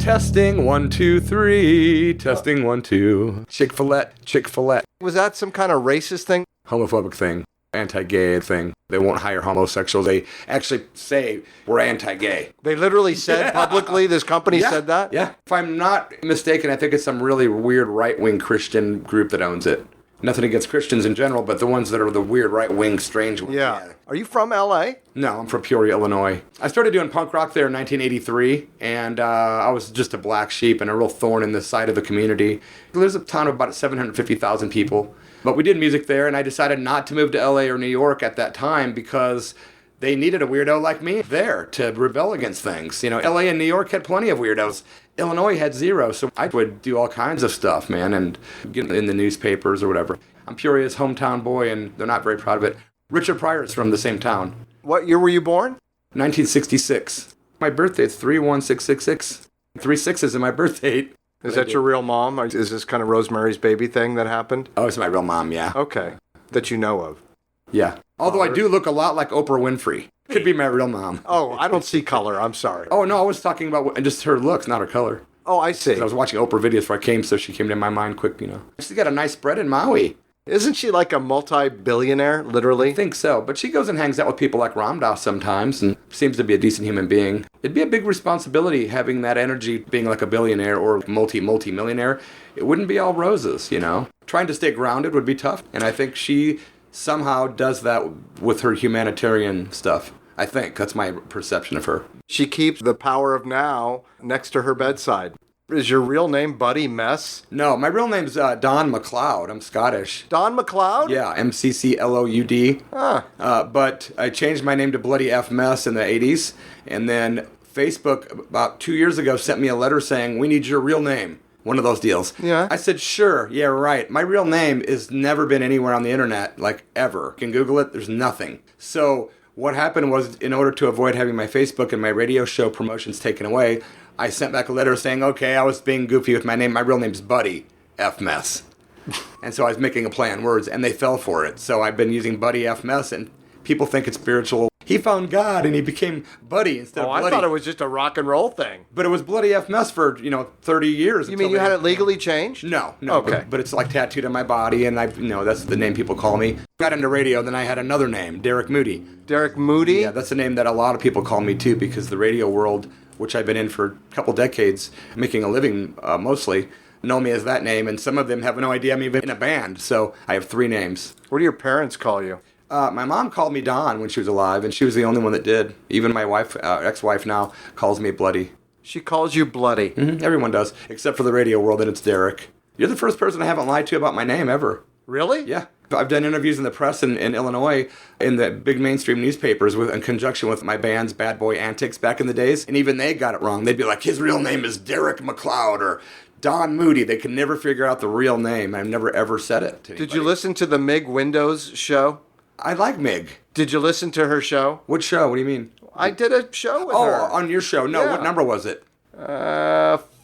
Testing 1 2 3. Testing 1 2. Chick-fil-A. Was that some kind of racist thing? Homophobic thing. Anti-gay thing. They won't hire homosexuals. They actually say we're anti-gay. They literally said publicly, this company said that? Yeah. If I'm not mistaken, I think it's some really weird right-wing Christian group that owns it. Nothing against Christians in general, but the ones that are the weird right-wing strange ones. Yeah. Are you from L.A.? No, I'm from Peoria, Illinois. I started doing punk rock there in 1983, and I was just a black sheep and a real thorn in the side of the community. There's a town of about 750,000 people. But we did music there, and I decided not to move to LA or New York at that time because they needed a weirdo like me there to rebel against things. You know, LA and New York had plenty of weirdos. Illinois had zero, so I would do all kinds of stuff, man, and get in the newspapers or whatever. I'm Peoria's hometown boy, and they're not very proud of it. Richard Pryor is from the same town. What year were you born? 1966. My birthday is 31666. 3 6 in my birth date. Is that your real mom? Or is this kind of Rosemary's Baby thing that happened? Oh, it's my real mom, yeah. Okay. That you know of. Yeah. Although I do look a lot like Oprah Winfrey. Could be my real mom. Oh, I don't see color. I'm sorry. Oh, no, I was talking about just her looks, not her color. Oh, I see. I was watching Oprah videos before I came, so she came to my mind quick, you know. She's got a nice spread in Maui. Isn't she like a multi-billionaire, literally? I think so, but she goes and hangs out with people like Ram Dass sometimes and seems to be a decent human being. It'd be a big responsibility having that energy being like a billionaire or multi-millionaire. It wouldn't be all roses, you know. Trying to stay grounded would be tough, and I think she somehow does that with her humanitarian stuff. I think. That's my perception of her. She keeps the power of now next to her bedside. Is your real name Buddy Mess? No, my real name's Don McLeod. I'm Scottish. Don McLeod? Yeah, MCCLOUD. But I changed my name to Bloody F Mess in the 80s. And then Facebook, about 2 years ago, sent me a letter saying, we need your real name. One of those deals. Yeah. I said, sure, yeah, right. My real name has never been anywhere on the internet, like ever. You can Google it, there's nothing. So what happened was, in order to avoid having my Facebook and my radio show promotions taken away, I sent back a letter saying, okay, I was being goofy with my name. My real name's Buddy F Mess. And so I was making a play on words, and they fell for it. So I've been using Buddy F Mess, and people think it's spiritual. He found God, and he became Buddy instead of Bloody. I thought it was just a rock and roll thing. But it was Bloody F Mess for, 30 years. You mean you had it legally changed? No. Okay. But it's like tattooed on my body, and that's the name people call me. Got into radio, then I had another name, Derek Moody. Derek Moody? Yeah, that's the name that a lot of people call me, too, because the radio world, which I've been in for a couple decades, making a living mostly, know me as that name, and some of them have no idea I'm even in a band, so I have 3 names. What do your parents call you? My mom called me Don when she was alive, and she was the only one that did. Even my wife, ex-wife now, calls me Bloody. She calls you Bloody? Mm-hmm, everyone does, except for the radio world, and it's Derek. You're the first person I haven't lied to about my name ever. Really? Yeah. I've done interviews in the press in Illinois in the big mainstream newspapers in conjunction with my band's Bad Boy Antics back in the days, and even they got it wrong. They'd be like, his real name is Derek McLeod or Don Moody. They could never figure out the real name. I've never ever said it to anybody. Did you listen to the Mig Windows show? I like Mig. Did you listen to her show? What show? What do you mean? I did a show with her. Oh, on your show. No, Yeah. What number was it?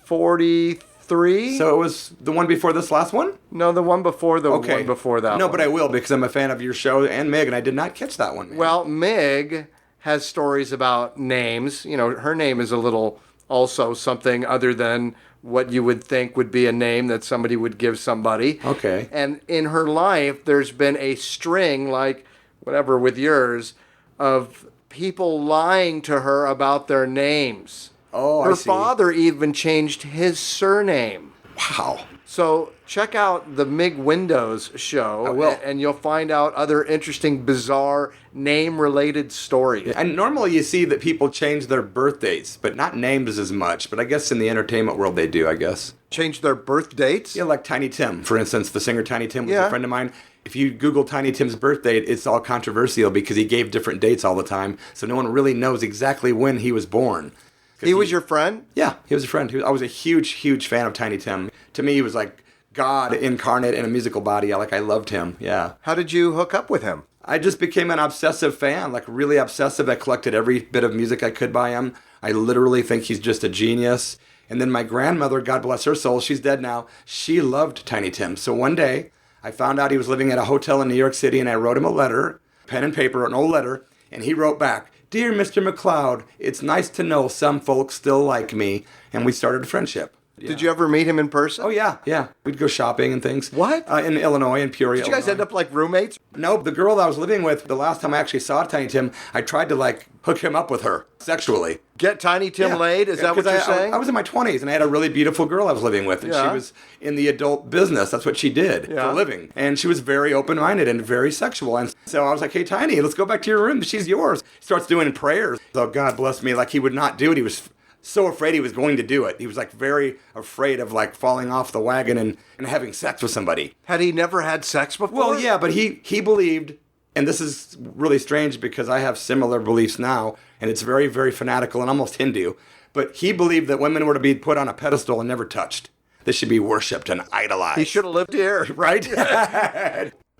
43. So it was the one before this last one? No, the one before the one before that No, one. but I will because I'm a fan of your show and Mig, and I did not catch that one. Man. Well, Mig has stories about names. Her name is a little also something other than what you would think would be a name that somebody would give somebody. Okay. And in her life, there's been a string, like whatever with yours, of people lying to her about their names. Oh, Her I see. father even changed his surname. Wow. So check out the Mig Windows show. I will. And you'll find out other interesting, bizarre, name-related stories. And normally you see that people change their birth dates, but not names as much. But I guess in the entertainment world they do, I guess. Change their birth dates? Yeah, like Tiny Tim. For instance, the singer Tiny Tim was Yeah. a friend of mine. If you Google Tiny Tim's birth date, it's all controversial because he gave different dates all the time. So no one really knows exactly when he was born. He was your friend? Yeah, he was a friend. I was a huge fan of Tiny Tim. To me, he was like God incarnate in a musical body. I loved him, yeah. How did you hook up with him? I just became an obsessive fan, like really obsessive. I collected every bit of music I could by him. I literally think he's just a genius. And then my grandmother, God bless her soul, she's dead now, she loved Tiny Tim. So one day, I found out he was living at a hotel in New York City, and I wrote him a letter, pen and paper, an old letter, and he wrote back, "Dear Mr. McLeod, it's nice to know some folks still like me." And we started a friendship. Yeah. Did you ever meet him in person? Oh, yeah. We'd go shopping and things. What? In Illinois, in Peoria, Did you guys end up like roommates? No, the girl that I was living with, the last time I actually saw Tiny Tim, I tried to like hook him up with her sexually. Get Tiny Tim laid? Is that what you're saying? I was in my 20s and I had a really beautiful girl I was living with. And she was in the adult business. That's what she did for a living. And she was very open-minded and very sexual. And so I was like, "Hey, Tiny, let's go back to your room. She's yours." He starts doing prayers. Oh, God bless me. Like he would not do it. He was so afraid he was going to do it. He was like very afraid of like falling off the wagon and having sex with somebody. Had he never had sex before? Well, yeah, but he believed, and this is really strange because I have similar beliefs now, and it's very, very fanatical and almost Hindu, but he believed that women were to be put on a pedestal and never touched. They should be worshipped and idolized. He should have lived here. Right?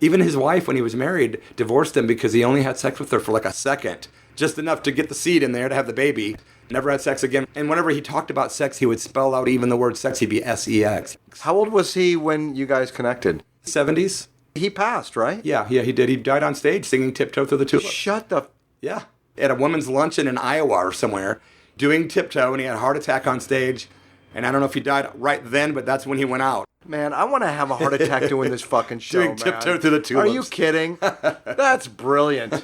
Even his wife, when he was married, divorced him because he only had sex with her for like a second. Just enough to get the seed in there to have the baby. Never had sex again. And whenever he talked about sex, he would spell out even the word sex. He'd be S-E-X. How old was he when you guys connected? 70s. He passed, right? Yeah, he did. He died on stage singing Tiptoe Through the Tulip. Shut the... Yeah. At a women's luncheon in Iowa or somewhere, doing Tiptoe, and he had a heart attack on stage. And I don't know if he died right then, but that's when he went out. Man, I want to have a heart attack doing this fucking show, Doing man. Tiptoe Through the Tulips. Are you kidding? That's brilliant.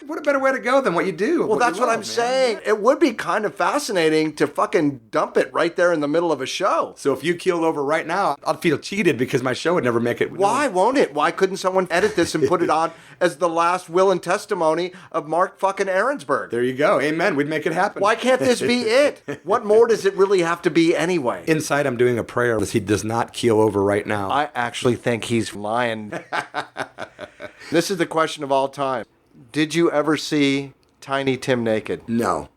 What a better way to go than what you do. Well, that's what I'm saying. It would be kind of fascinating to fucking dump it right there in the middle of a show. So if you keeled over right now, I'd feel cheated because my show would never make it. Why won't it? Why couldn't someone edit this and put it on as the last will and testimony of Mark fucking Arinsberg? There you go. Amen. We'd make it happen. Why can't this be it? What more does it really have to be anyway? Inside, I'm doing a prayer that he does not keel over right now. I actually think he's lying. This is the question of all time. Did you ever see Tiny Tim naked? No.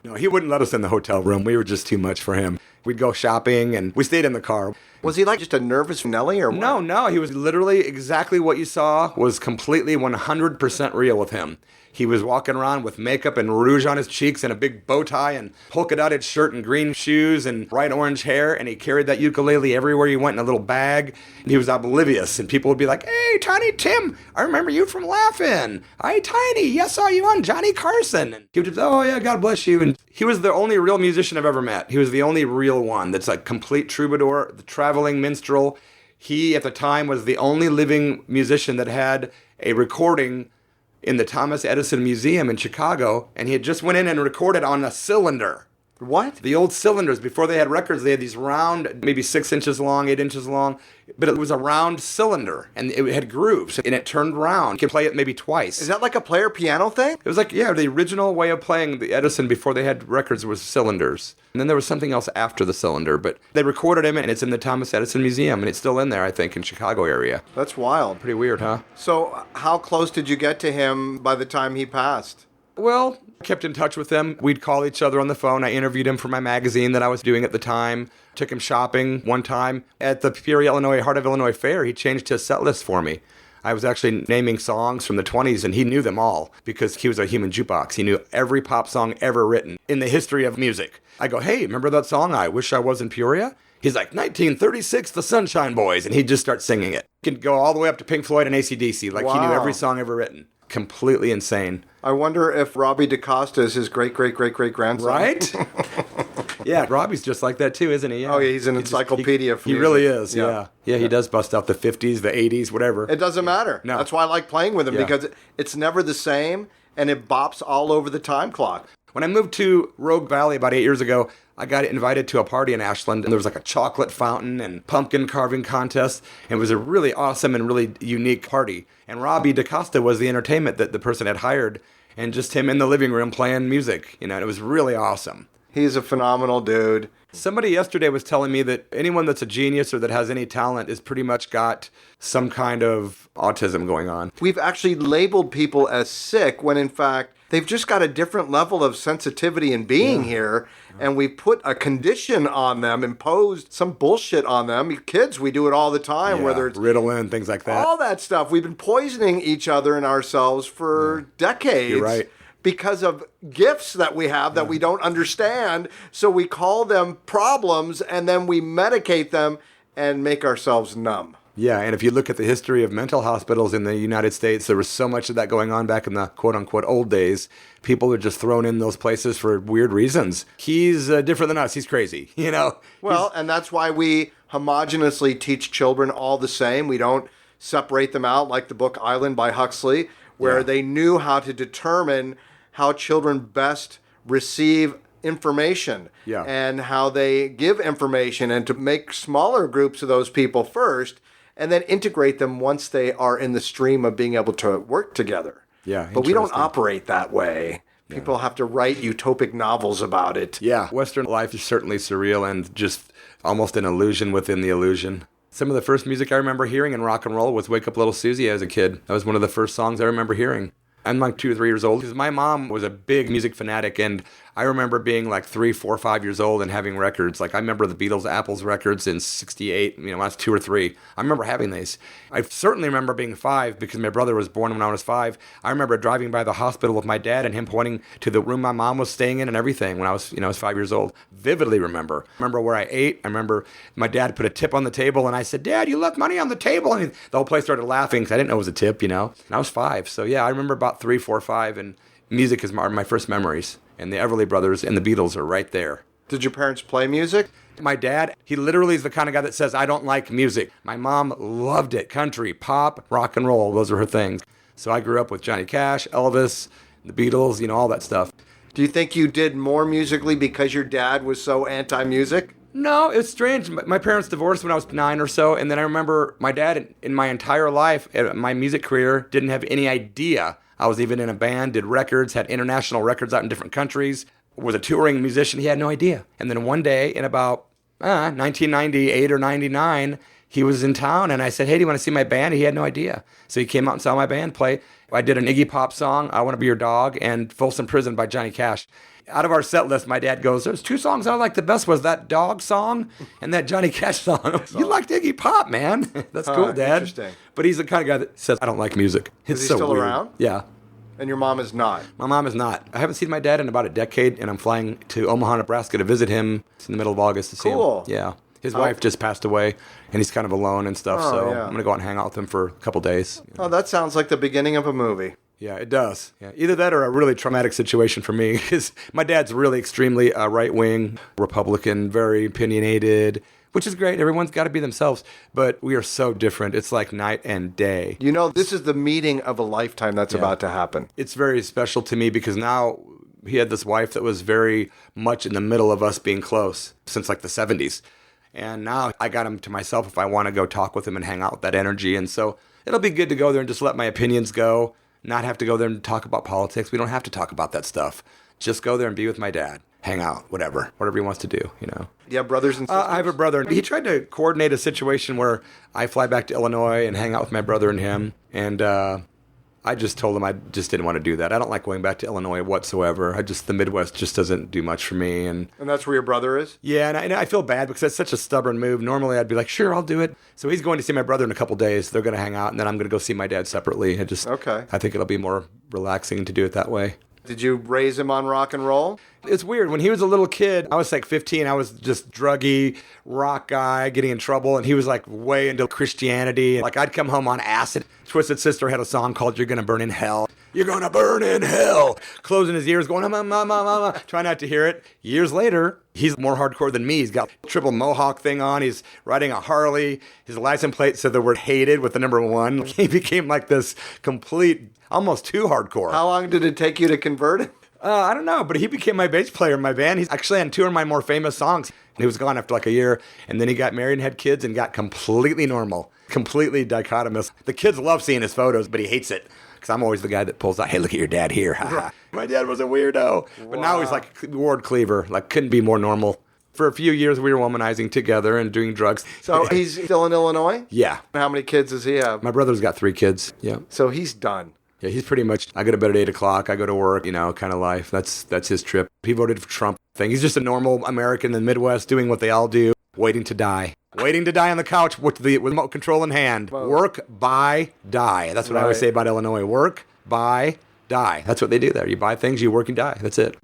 No, he wouldn't let us in the hotel room. We were just too much for him. We'd go shopping and we stayed in the car. Was he like just a nervous Nelly or what? No. He was literally exactly what you saw was completely 100% real with him. He was walking around with makeup and rouge on his cheeks and a big bow tie and polka-dotted shirt and green shoes and bright orange hair, and he carried that ukulele everywhere he went in a little bag. And he was oblivious, and people would be like, "Hey, Tiny Tim, I remember you from Laugh-In. Hey, Tiny, yes, saw you on Johnny Carson." And he would just, "Oh, yeah, God bless you." And he was the only real musician I've ever met. He was the only real one that's like complete troubadour, the traveling minstrel. He, at the time, was the only living musician that had a recording in the Thomas Edison Museum in Chicago, and he had just went in and recorded on a cylinder. What? The old cylinders, before they had records, they had these round, maybe 6 inches long, 8 inches long, but it was a round cylinder, and it had grooves, and it turned round. You could play it maybe twice. Is that like a player piano thing? It was like, yeah, the original way of playing the Edison before they had records was cylinders. And then there was something else after the cylinder, but they recorded him, and it's in the Thomas Edison Museum, and it's still in there, I think, in Chicago area. That's wild. Pretty weird, huh? So how close did you get to him by the time he passed? Well, kept in touch with him. We'd call each other on the phone. I interviewed him for my magazine that I was doing at the time. Took him shopping one time at the Peoria, Illinois, Heart of Illinois Fair. He changed his set list for me. I was actually naming songs from the 20s, and he knew them all because he was a human jukebox. He knew every pop song ever written in the history of music. I go, "Hey, remember that song, I Wish I Was in Peoria?" He's like, "1936, the Sunshine Boys," and he'd just start singing it. He could go all the way up to Pink Floyd and AC/DC. Like, He knew every song ever written. Completely insane. I wonder if Robbie DaCosta is his great-great-great-great-grandson. Right? Yeah, Robbie's just like that too, isn't he? Yeah. Oh, yeah, he's an encyclopedia for He music. really is, yeah. Yeah, he does bust out the 50s, the 80s, whatever. It doesn't matter. No. That's why I like playing with him, Yeah. because it's never the same, and it bops all over the time clock. When I moved to Rogue Valley about 8 years ago, I got invited to a party in Ashland, and there was like a chocolate fountain and pumpkin carving contest. And it was a really awesome and really unique party. And Robbie DaCosta was the entertainment that the person had hired, and just him in the living room playing music. And it was really awesome. He's a phenomenal dude. Somebody yesterday was telling me that anyone that's a genius or that has any talent is pretty much got some kind of autism going on. We've actually labeled people as sick when in fact they've just got a different level of sensitivity and being here, and we put a condition on them, imposed some bullshit on them. Kids, we do it all the time, whether it's Ritalin, things like that. all that stuff. We've been poisoning each other and ourselves for decades. You're right. Because of gifts that we have that we don't understand. So we call them problems and then we medicate them and make ourselves numb. Yeah, and if you look at the history of mental hospitals in the United States, there was so much of that going on back in the quote-unquote old days. People were just thrown in those places for weird reasons. He's different than us. He's crazy, you know? Well, and that's why we homogeneously teach children all the same. We don't separate them out like the book Island by Huxley, where they knew how to determine how children best receive information and how they give information, and to make smaller groups of those people first and then integrate them once they are in the stream of being able to work together. Yeah, but we don't operate that way. People have to write utopic novels about it. Yeah, Western life is certainly surreal and just almost an illusion within the illusion. Some of the first music I remember hearing in rock and roll was Wake Up Little Susie as a kid. That was one of the first songs I remember hearing. I'm like 2 or 3 years old because my mom was a big music fanatic, and I remember being like 3, 4, 5 years old and having records. Like I remember the Beatles' Apples records in '68. You know, when I was 2 or 3. I remember having these. I certainly remember being 5 because my brother was born when I was 5. I remember driving by the hospital with my dad and him pointing to the room my mom was staying in and everything when I was 5 years old. Vividly remember. I remember where I ate. I remember my dad put a tip on the table and I said, "Dad, you left money on the table." And the whole place started laughing because I didn't know it was a tip, And I was 5. So yeah, I remember about 3, 4, 5, and music is my first memories. And the Everly Brothers and the Beatles are right there. Did your parents play music? My dad, he literally is the kind of guy that says, "I don't like music." My mom loved it. Country, pop, rock and roll. Those were her things. So I grew up with Johnny Cash, Elvis, the Beatles, all that stuff. Do you think you did more musically because your dad was so anti-music? No, it's strange. My parents divorced when I was 9 or so. And then I remember my dad, in my entire life, my music career, didn't have any idea I was even in a band, did records, had international records out in different countries, was a touring musician. He had no idea. And then one day in about 1998 or 99, he was in town and I said, "Hey, do you want to see my band?" He had no idea. So he came out and saw my band play. I did an Iggy Pop song, "I Want to Be Your Dog," and "Folsom Prison" by Johnny Cash. Out of our set list, my dad goes, "There's 2 songs I liked the best, was that dog song and that Johnny Cash song." You liked Iggy Pop, man. That's cool, Dad. Interesting. But he's the kind of guy that says, "I don't like music." Is he still around? Yeah. And your mom is not? My mom is not. I haven't seen my dad in about a decade, and I'm flying to Omaha, Nebraska to visit him in the middle of August to see him. Cool. Yeah. His wife just passed away, and he's kind of alone and stuff, so I'm going to go out and hang out with him for a couple days. Oh, that sounds like the beginning of a movie. Yeah, it does. Yeah, either that or a really traumatic situation for me, because my dad's really extremely right-wing, Republican, very opinionated, which is great. Everyone's got to be themselves, but we are so different. It's like night and day. This is the meeting of a lifetime that's about to happen. It's very special to me because now he had this wife that was very much in the middle of us being close since like the 70s. And now I got him to myself if I want to go talk with him and hang out with that energy. And so it'll be good to go there and just let my opinions go, not have to go there and talk about politics. We don't have to talk about that stuff. Just go there and be with my dad. Hang out, whatever he wants to do, You have brothers and sisters? I have a brother. He tried to coordinate a situation where I fly back to Illinois and hang out with my brother and him. And I just told him I just didn't want to do that. I don't like going back to Illinois whatsoever. The Midwest just doesn't do much for me. And that's where your brother is? Yeah, and I feel bad because that's such a stubborn move. Normally I'd be like, "Sure, I'll do it." So he's going to see my brother in a couple days. They're going to hang out, and then I'm going to go see my dad separately. Okay. I think it'll be more relaxing to do it that way. Did you raise him on rock and roll? It's weird. When he was a little kid, I was like 15. I was just druggy, rock guy, getting in trouble. And he was like way into Christianity. Like I'd come home on acid. Twisted Sister had a song called "You're Gonna Burn in Hell." You're gonna burn in hell. Closing his ears, going, "Ma." Try not to hear it. Years later, he's more hardcore than me. He's got a triple mohawk thing on. He's riding a Harley. His license plate said the word "hated" with the number 1. He became like this complete, almost too hardcore. How long did it take you to convert him? I don't know, but he became my bass player in my band. He's actually on 2 of my more famous songs. He was gone after like a year, and then he got married and had kids and got completely normal, completely dichotomous. The kids love seeing his photos, but he hates it because I'm always the guy that pulls out, "Hey, look at your dad here." My dad was a weirdo. But now he's like Ward Cleaver, like couldn't be more normal. For a few years, we were womanizing together and doing drugs. So he's still in Illinois? Yeah. How many kids does he have? My brother's got 3 kids. Yeah. So he's done. Yeah, he's pretty much, I go to bed at 8 o'clock, I go to work, kind of life. That's his trip. He voted for Trump thing. He's just a normal American in the Midwest doing what they all do, waiting to die. Waiting to die on the couch with the remote control in hand. Whoa. Work, buy, die. That's what I always say about Illinois. Work, buy, die. That's what they do there. You buy things, you work, and die. That's it.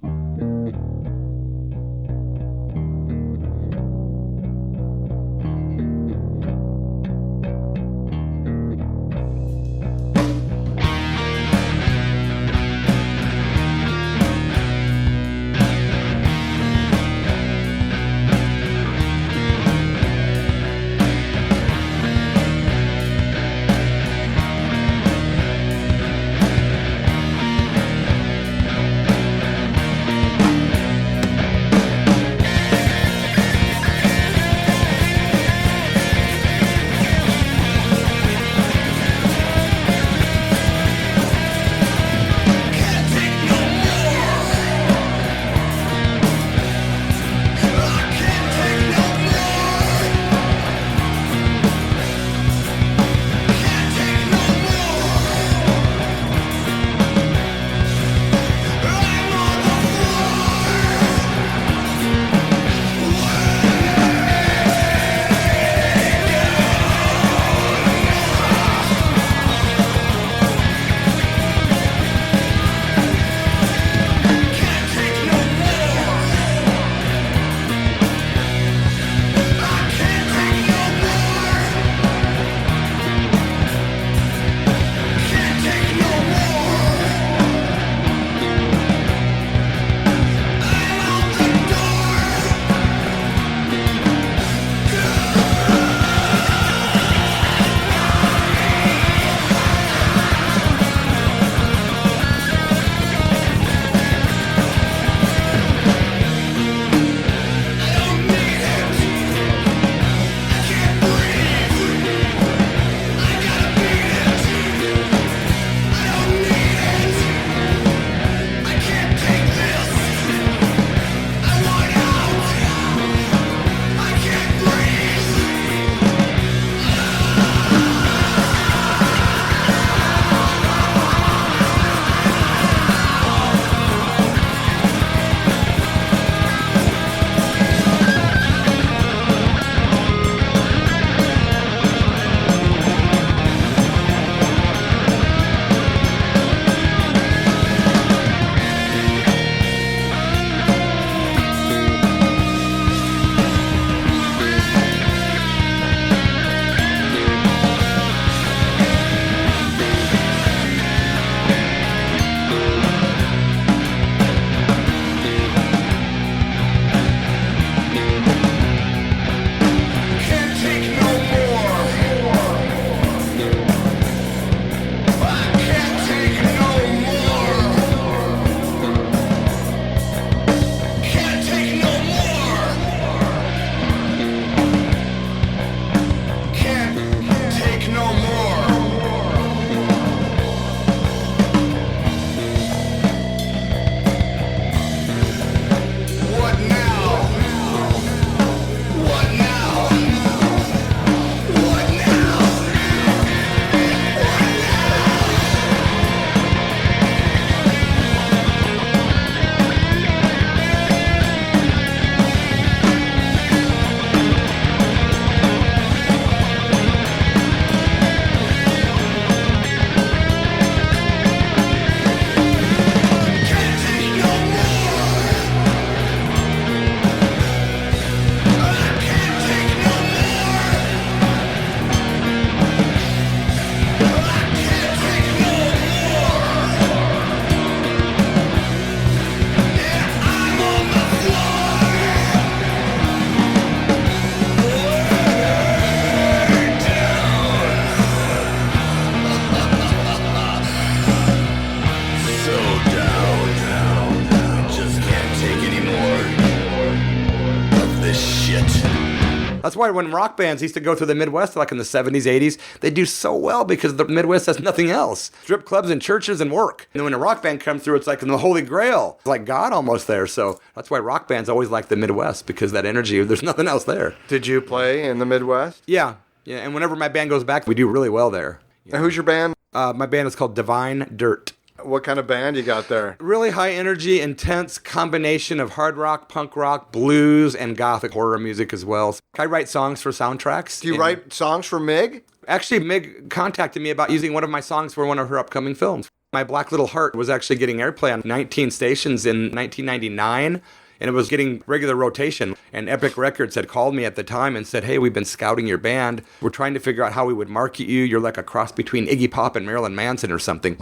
That's why when rock bands used to go through the Midwest, like in the 70s, 80s, they do so well because the Midwest has nothing else. Strip clubs and churches and work. And when a rock band comes through, it's like in the Holy Grail. It's like God almost there. So that's why rock bands always like the Midwest, because that energy, there's nothing else there. Did you play in the Midwest? Yeah. And whenever my band goes back, we do really well there. And who's your band? My band is called Divine Dirt. What kind of band you got there? Really high energy, intense combination of hard rock, punk rock, blues, and gothic horror music as well. I write songs for soundtracks. Do you write songs for Mig? Actually, Mig contacted me about using one of my songs for one of her upcoming films. My Black Little Heart was actually getting airplay on 19 stations in 1999. And it was getting regular rotation. And Epic Records had called me at the time and said, hey, we've been scouting your band. We're trying to figure out how we would market you. You're like a cross between Iggy Pop and Marilyn Manson or something.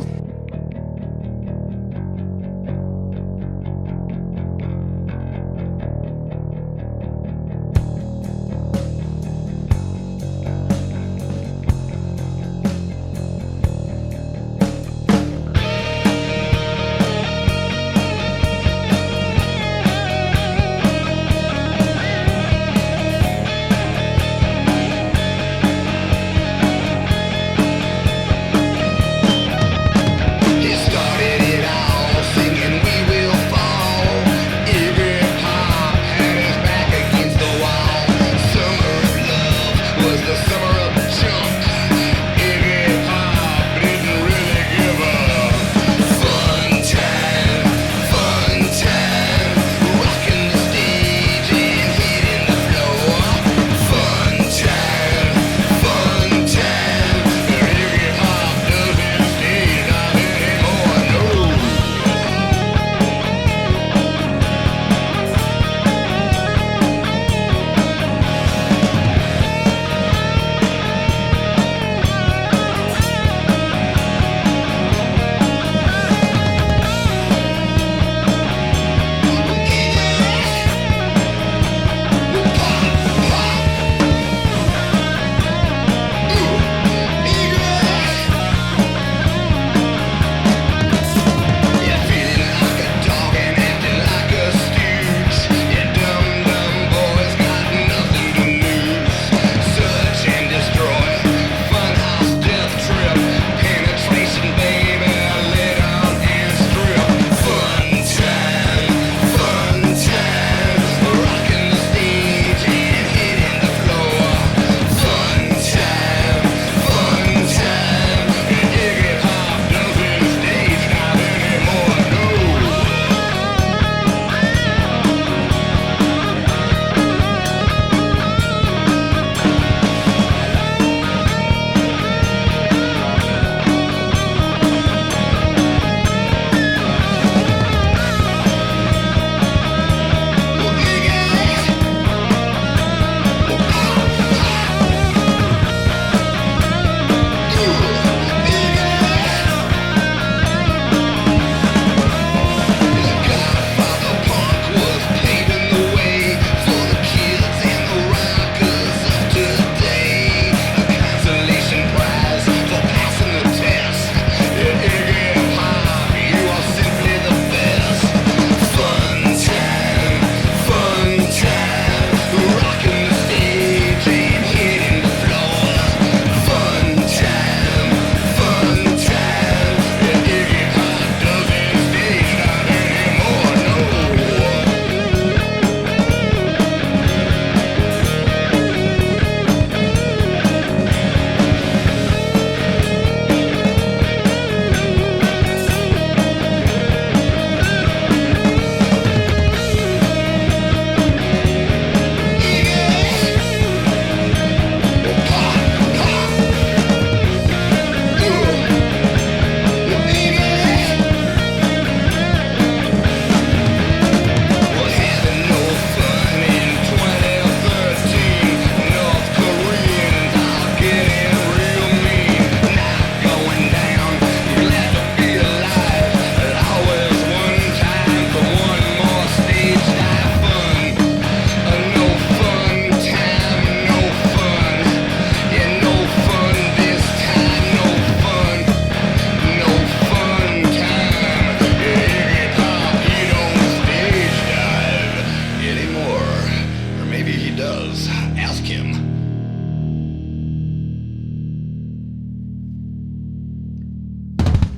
does. Ask him.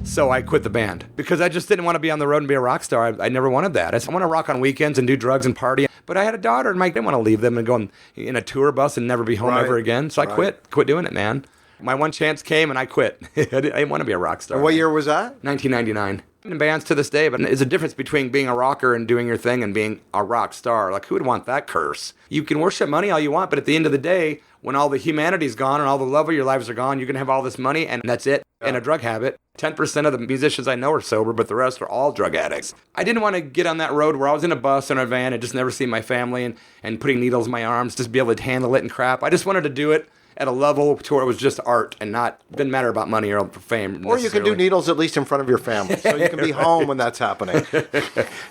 So I quit the band because I just didn't want to be on the road and be a rock star. I never wanted that. I want to rock on weekends and do drugs and party. But I had a daughter, and I didn't want to leave them and go in a tour bus and never be home ever again. So I quit doing it, man. My one chance came, and I quit. I didn't want to be a rock star. And what year was that? 1999. In bands to this day, but there's a difference between being a rocker and doing your thing and being a rock star. Like, who would want that curse? You can worship money all you want, but at the end of the day, when all the humanity's gone and all the love of your lives are gone, you're going to have all this money, and that's it, and a drug habit. 10% of the musicians I know are sober, but the rest are all drug addicts. I didn't want to get on that road where I was in a bus or a van and just never see my family and putting needles in my arms, just be able to handle it and crap. I just wanted to do it at a level to where it was just art and didn't matter about money or fame. Or you can do needles at least in front of your family, so you can be home when that's happening.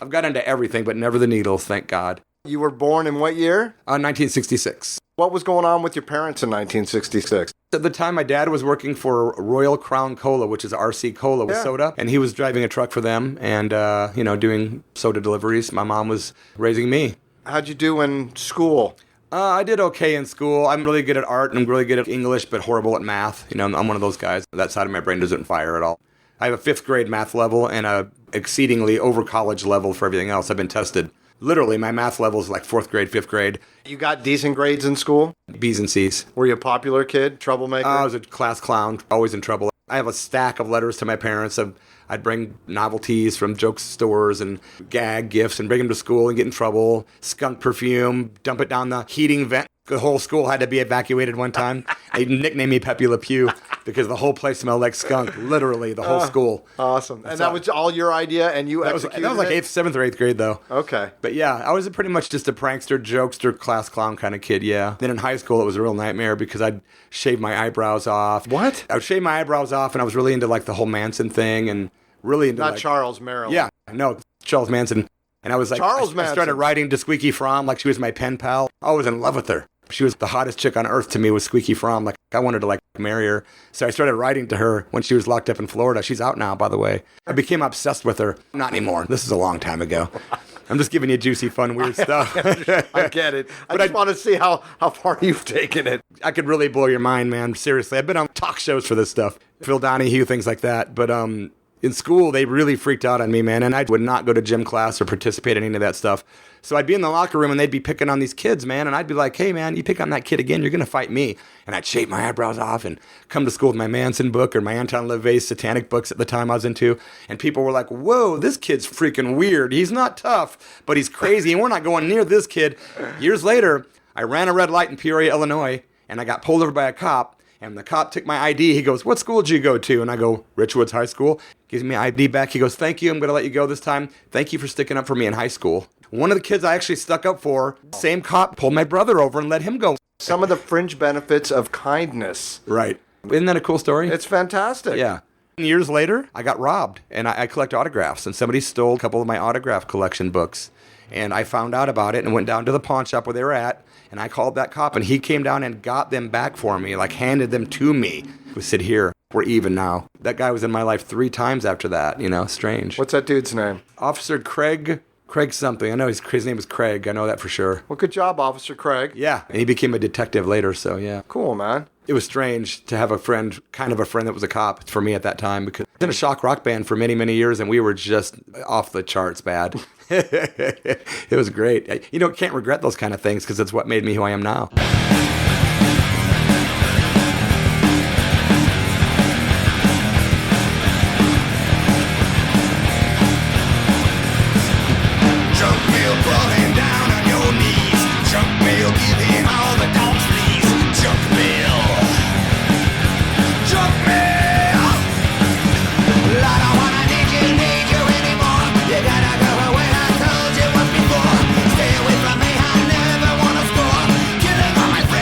I've got into everything, but never the needles, thank God. You were born in what year? 1966. What was going on with your parents in 1966? At the time, my dad was working for Royal Crown Cola, which is RC Cola with soda, and he was driving a truck for them and, doing soda deliveries. My mom was raising me. How'd you do in school? I did okay in school. I'm really good at art and I'm really good at English, but horrible at math. I'm one of those guys. That side of my brain doesn't fire at all. I have a 5th grade math level and a exceedingly over college level for everything else. I've been tested. Literally, my math level is like 4th grade, 5th grade. You got decent grades in school? B's and C's. Were you a popular kid? Troublemaker? I was a class clown, always in trouble. I have a stack of letters to my parents. I'd bring novelties from joke stores and gag gifts and bring them to school and get in trouble. Skunk perfume, dump it down the heating vent. The whole school had to be evacuated one time. They nicknamed me Pepe Le Pew because the whole place smelled like skunk. Literally, the whole school. Awesome. And that was all your idea, and you executed that was like it? 7th or 8th grade, though. Okay. But yeah, I was pretty much just a prankster, jokester, class clown kind of kid, yeah. Then in high school, it was a real nightmare because I'd shave my eyebrows off. What? I would shave my eyebrows off, and I was really into like the whole Manson thing and really into Not Charles Maryland. Yeah, no, Charles Manson. And I was like, Charles I Manson. started writing to Squeaky Fromm like she was my pen pal. I was in love with her. She was the hottest chick on earth to me was Squeaky Fromm. Like, I wanted to marry her. So I started writing to her when she was locked up in Florida. She's out now, by the way. I became obsessed with her. Not anymore. This is a long time ago. I'm just giving you juicy, fun, weird stuff. I get it. I just want to see how far you've taken it. I could really blow your mind, man. Seriously. I've been on talk shows for this stuff. Phil Donahue, things like that. But in school, they really freaked out on me, man. And I would not go to gym class or participate in any of that stuff. So I'd be in the locker room and they'd be picking on these kids, man. And I'd be like, hey, man, you pick on that kid again, you're going to fight me. And I'd shave my eyebrows off and come to school with my Manson book or my Anton LaVey's satanic books at the time I was into. And people were like, whoa, this kid's freaking weird. He's not tough, but he's crazy. And we're not going near this kid. Years later, I ran a red light in Peoria, Illinois, and I got pulled over by a cop. And the cop took my ID. He goes, what school did you go to? And I go, Richwoods High School. Gives me my ID back. He goes, thank you. I'm going to let you go this time. Thank you for sticking up for me in high school. One of the kids I actually stuck up for, same cop pulled my brother over and let him go. Some of the fringe benefits of kindness. Right. Isn't that a cool story? It's fantastic. Yeah. Years later, I got robbed, and I collect autographs, and somebody stole a couple of my autograph collection books. And I found out about it and went down to the pawn shop where they were at, and I called that cop, and he came down and got them back for me, like handed them to me. We said, here, we're even now. That guy was in my life 3 times after that, strange. What's that dude's name? Officer Craig something. I know his name was Craig. I know that for sure. Well, good job, Officer Craig. Yeah, and he became a detective later, so yeah. Cool, man. It was strange to have a friend that was a cop for me at that time because I was in a shock rock band for many, many years and we were just off the charts bad. It was great. Can't regret those kind of things because it's what made me who I am now. Stay away from me, I never wanna score. Killing all my friends.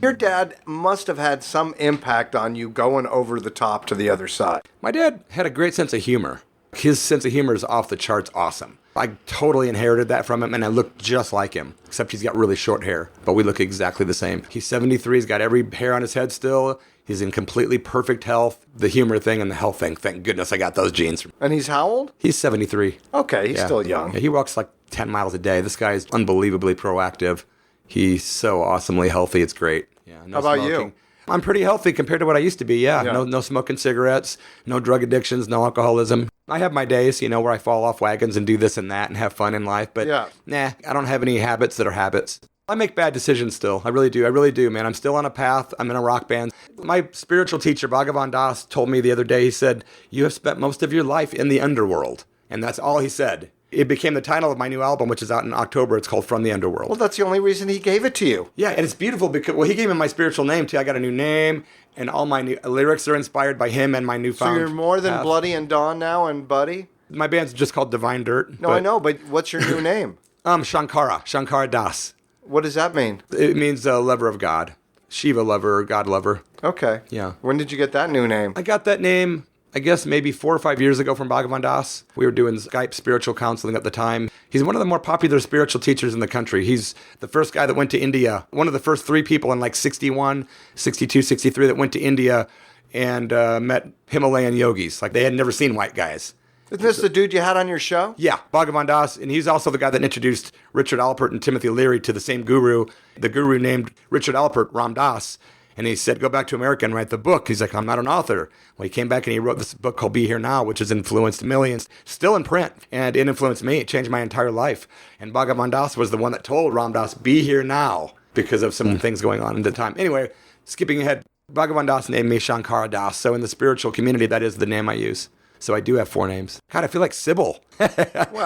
Your dad must have had some impact on you going over the top to the other side. My dad had a great sense of humor. His sense of humor is off the charts awesome. I totally inherited that from him, and I look just like him, except he's got really short hair, but we look exactly the same. He's 73, he's got every hair on his head still. He's in completely perfect health. The humor thing and the health thing, thank goodness I got those genes. And he's how old? He's 73. Okay, he's still young. Yeah, he walks like 10 miles a day. This guy's unbelievably proactive. He's so awesomely healthy, it's great. Yeah, no How about smoking. you? I'm pretty healthy compared to what I used to be, yeah. No smoking cigarettes, no drug addictions, no alcoholism. I have my days, where I fall off wagons and do this and that and have fun in life, but nah, I don't have any habits that are habits. I make bad decisions still. I really do, man. I'm still on a path. I'm in a rock band. My spiritual teacher, Bhagavan Das, told me the other day, he said, you have spent most of your life in the underworld. And that's all he said. It became the title of my new album, which is out in October. It's called From the Underworld. Well, that's the only reason he gave it to you. Yeah, and it's beautiful because, he gave me my spiritual name, too. I got a new name, and all my new lyrics are inspired by him and my newfound So you're more than path. Bloody and Dawn now and Buddy? My band's just called Divine Dirt. No, I know, but what's your new name? Shankara Das. What does that mean? It means lover of God. Shiva lover, God lover. Okay. Yeah. When did you get that new name? I got that name, I guess maybe 4 or 5 years ago from Bhagavan Das. We were doing Skype spiritual counseling at the time. He's one of the more popular spiritual teachers in the country. He's the first guy that went to India. One of the first 3 people in like 61, 62, 63 that went to India and met Himalayan yogis. Like they had never seen white guys. Isn't this the dude you had on your show? Yeah, Bhagavan Das, and he's also the guy that introduced Richard Alpert and Timothy Leary to the same guru. The guru named Richard Alpert Ram Dass, and he said, go back to America and write the book. He's like, I'm not an author. Well, he came back and he wrote this book called Be Here Now, which has influenced millions, still in print, and it influenced me. It changed my entire life. And Bhagavan Das was the one that told Ram Dass, be here now, because of some things going on at the time. Anyway, skipping ahead, Bhagavan Das named me Shankara Das, so in the spiritual community, that is the name I use. So I do have 4 names. God, I feel like Sybil. Well,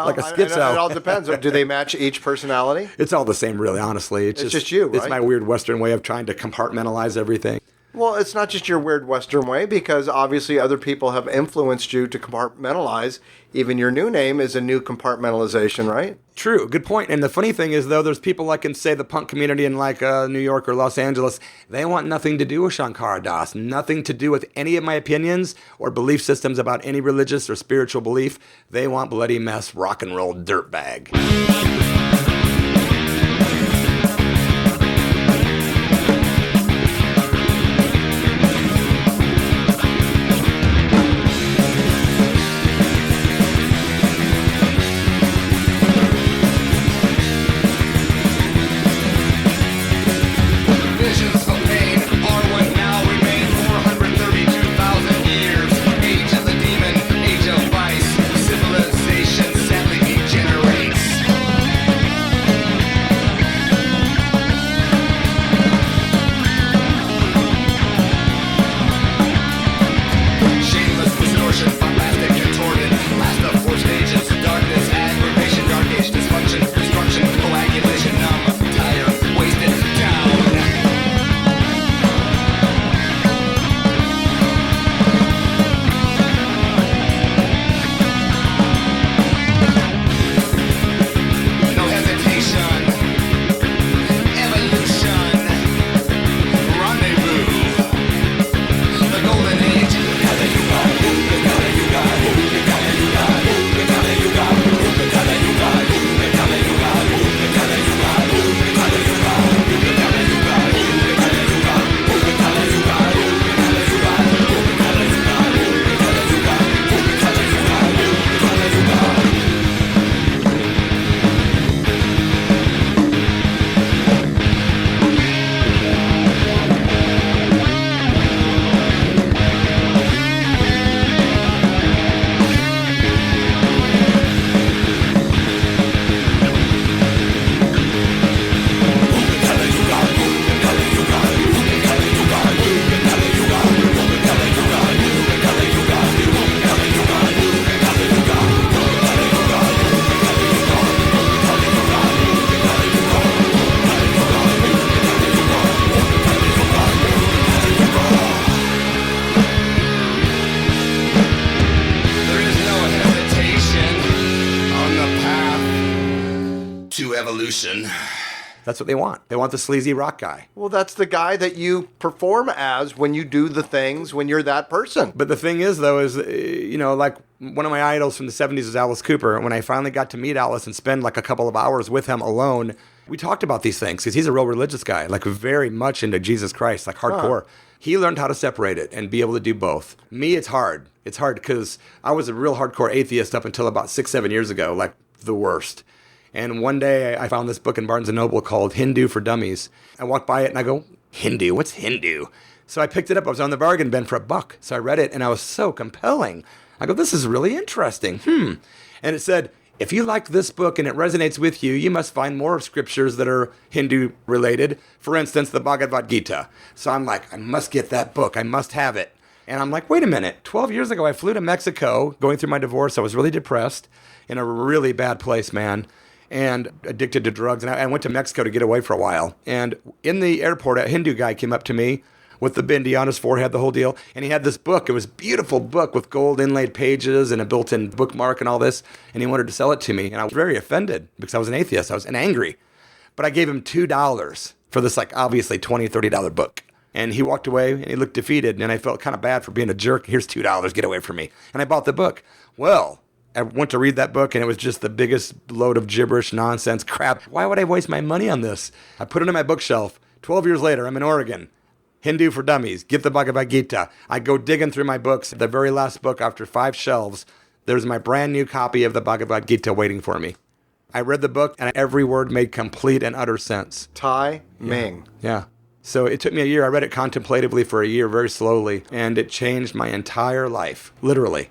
like a schizo. It all depends. Do they match each personality? It's all the same, really, honestly. It's just you, right? It's my weird Western way of trying to compartmentalize everything. Well, it's not just your weird Western way, because obviously other people have influenced you to compartmentalize. Even your new name is a new compartmentalization, right? True, good point. And the funny thing is, though, there's people like in, say, the punk community in like New York or Los Angeles. They want nothing to do with Shankara Das, nothing to do with any of my opinions or belief systems about any religious or spiritual belief. They want bloody mess, rock and roll dirtbag. That's what they want. They want the sleazy rock guy. Well, that's the guy that you perform as when you do the things, when you're that person. But the thing is, though, is, like one of my idols from the 70s is Alice Cooper. When I finally got to meet Alice and spend like a couple of hours with him alone, we talked about these things because he's a real religious guy, like very much into Jesus Christ, like hardcore. He learned how to separate it and be able to do both. Me, it's hard. It's hard because I was a real hardcore atheist up until about 6-7 years ago, like the worst. And one day I found this book in Barnes & Noble called Hindu for Dummies. I walked by it and I go, Hindu? What's Hindu? So I picked it up. I was on the bargain bin for $1. So I read it and I was so compelling. I go, this is really interesting. And it said, if you liked this book and it resonates with you, you must find more scriptures that are Hindu related. For instance, the Bhagavad Gita. So I'm like, I must get that book. I must have it. And I'm like, wait a minute. 12 years ago, I flew to Mexico going through my divorce. I was really depressed in a really bad place, man, and addicted to drugs. And I went to Mexico to get away for a while. And in the airport, a Hindu guy came up to me with the bindi on his forehead, the whole deal. And he had this book. It was a beautiful book with gold inlaid pages and a built-in bookmark and all this. And he wanted to sell it to me. And I was very offended because I was an atheist. I was angry. But I gave him $2 for this, like, obviously $20, $30 book. And he walked away and he looked defeated. And I felt kind of bad for being a jerk. Here's $2, get away from me. And I bought the book. Well, I went to read that book and it was just the biggest load of gibberish, nonsense, crap. Why would I waste my money on this? I put it on my bookshelf. 12 years later, I'm in Oregon. Hindu for Dummies, get the Bhagavad Gita. I go digging through my books. The very last book, after 5 shelves, there's my brand new copy of the Bhagavad Gita waiting for me. I read the book and every word made complete and utter sense. Tai Ming. Yeah. So it took me a year. I read it contemplatively for a year, very slowly, and it changed my entire life, literally.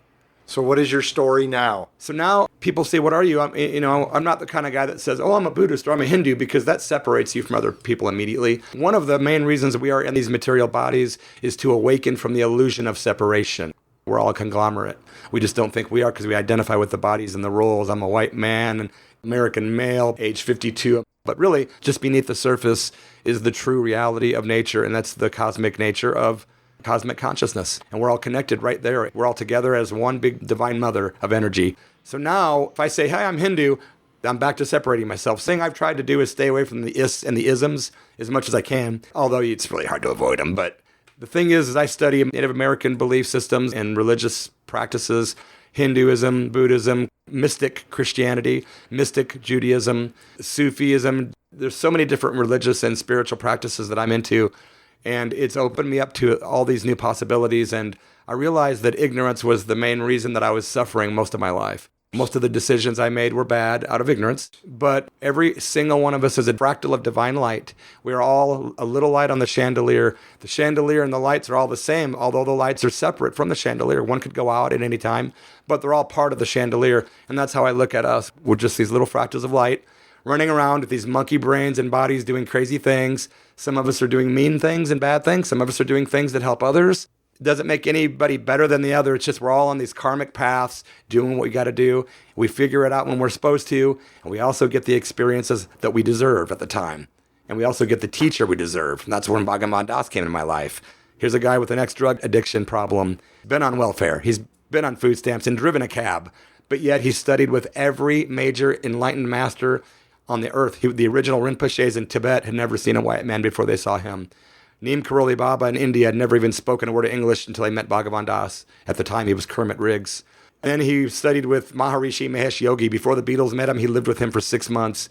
So what is your story now? So now people say, what are you? I'm not the kind of guy that says, oh, I'm a Buddhist or I'm a Hindu, because that separates you from other people immediately. One of the main reasons we are in these material bodies is to awaken from the illusion of separation. We're all a conglomerate. We just don't think we are because we identify with the bodies and the roles. I'm a white man, an American male, age 52. But really, just beneath the surface is the true reality of nature, and that's the cosmic nature of cosmic consciousness. And we're all connected right there. We're all together as one big divine mother of energy. So now, if I say, hey, I'm Hindu, I'm back to separating myself. Thing I've tried to do is stay away from the is and the isms as much as I can, although it's really hard to avoid them. But the thing is I study Native American belief systems and religious practices, Hinduism, Buddhism, mystic Christianity, mystic Judaism, Sufism. There's so many different religious and spiritual practices that I'm into, and it's opened me up to all these new possibilities, and I realized that ignorance was the main reason that I was suffering most of my life. Most of the decisions I made were bad out of ignorance, but every single one of us is a fractal of divine light. We are all a little light on the chandelier. The chandelier and the lights are all the same, although the lights are separate from the chandelier. One could go out at any time, but they're all part of the chandelier, and that's how I look at us. We're just these little fractals of light running around with these monkey brains and bodies doing crazy things. Some of us are doing mean things and bad things. Some of us are doing things that help others. It doesn't make anybody better than the other. It's just we're all on these karmic paths doing what we got to do. We figure it out when we're supposed to, and we also get the experiences that we deserve at the time. And we also get the teacher we deserve. And that's when Bhagavan Das came into my life. Here's a guy with an ex-drug addiction problem, been on welfare. He's been on food stamps and driven a cab, but yet he studied with every major enlightened master on the earth. The original Rinpoches in Tibet had never seen a white man before they saw him. Neem Karoli Baba in India had never even spoken a word of English until he met Bhagavan Das. At the time, he was Kermit Riggs. Then he studied with Maharishi Mahesh Yogi. Before the Beatles met him, he lived with him for 6 months.